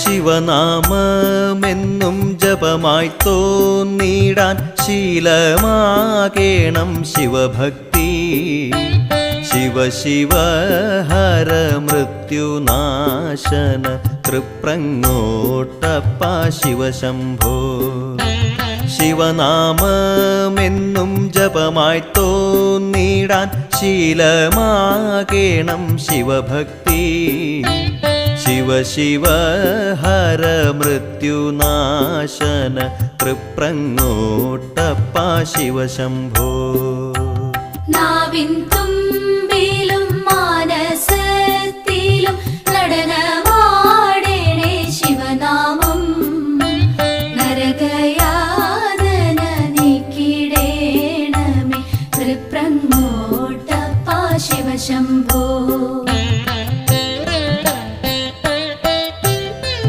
ശിവനാമമെന്നും ജപമായി തോന്നിടാൻ ശീലമാകേണം ശിവഭക്തി. Shiva Shiva Hara മൃത്യുനാശന തൃപ്രങ്ങോട്ടപ്പ Shiva Shambho. ശിവനാമമെന്നും ജപമായി തോന്നിടാൻ ശീലമാകേണം ശിവഭക്തി. Shiva Shiva Hara മൃത്യുനാശന തൃപ്രങ്ങോട്ടപ്പ Shiva Shambho.